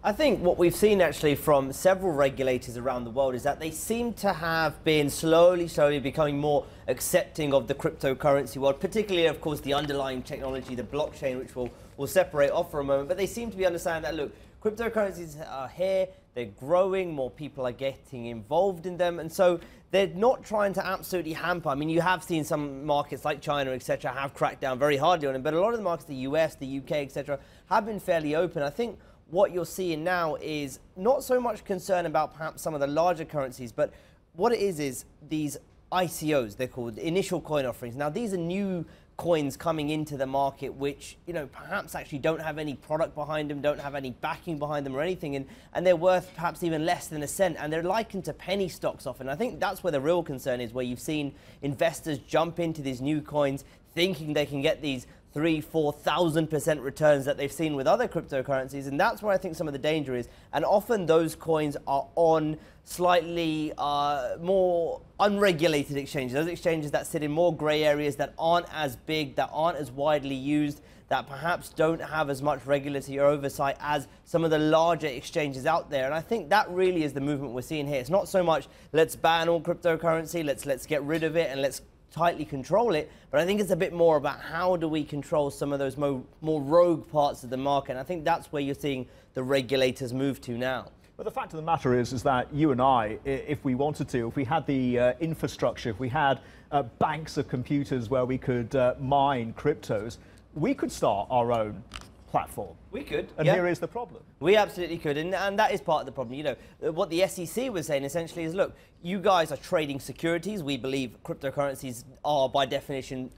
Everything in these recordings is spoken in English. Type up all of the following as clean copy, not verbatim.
I think what we've seen actually from several regulators around the world is that they seem to have been slowly becoming more accepting of the cryptocurrency world, particularly, of course, the underlying technology, the blockchain, which we'll separate off for a moment. But they seem to be understanding that, look, cryptocurrencies are here, they're growing, more people are getting involved in them, and so they're not trying to absolutely hamper. I mean, you have seen some markets like China, etc., have cracked down very hardly on it, but a lot of the markets, the US, the UK, etc., have been fairly open. I think what you're seeing now is not so much concern about perhaps some of the larger currencies, but what it is these ICOs, they're called initial coin offerings. Now, these are new coins coming into the market which, you know, perhaps actually don't have any product behind them, don't have any backing behind them or anything, and they're worth perhaps even less than a cent, and they're likened to penny stocks often. I think that's where the real concern is, where you've seen investors jump into these new coins thinking they can get these 3,000–4,000% returns that they've seen with other cryptocurrencies, and that's where I think some of the danger is. And often those coins are on slightly more unregulated exchanges, those exchanges that sit in more grey areas, that aren't as big, that aren't as widely used, that perhaps don't have as much regulatory oversight as some of the larger exchanges out there. And I think that really is the movement we're seeing here. It's not so much let's ban all cryptocurrency, let's get rid of it and let's tightly control it, but I think it's a bit more about how do we control some of those more rogue parts of the market, and I think that's where you're seeing the regulators move to now. But the fact of the matter is that you and I, if we wanted to, if we had the infrastructure, if we had banks of computers where we could mine cryptos, we could start our own platform. We could. And here is the problem. We absolutely could, and that is part of the problem. You know, what the SEC was saying essentially is, look, you guys are trading securities. We believe cryptocurrencies are by definition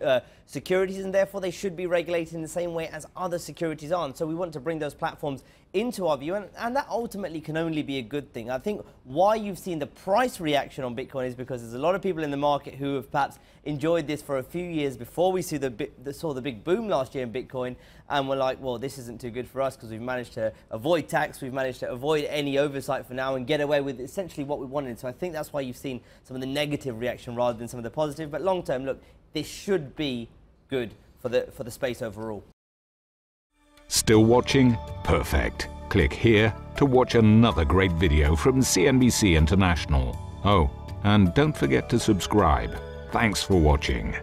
securities, and therefore they should be regulated in the same way as other securities are. And so we want to bring those platforms into our view, and that ultimately can only be a good thing. I think why you've seen the price reaction on Bitcoin is because there's a lot of people in the market who have perhaps enjoyed this for a few years before we saw the big boom last year in Bitcoin, and were like, well, this isn't too good for us because we've managed to avoid tax, we've managed to avoid any oversight for now and get away with essentially what we wanted. So I think that's why you've seen some of the negative reaction rather than some of the positive. But long term, look, this should be good for the space overall. Still watching? Perfect. Click here to watch another great video from CNBC International. Oh, and don't forget to subscribe. Thanks for watching.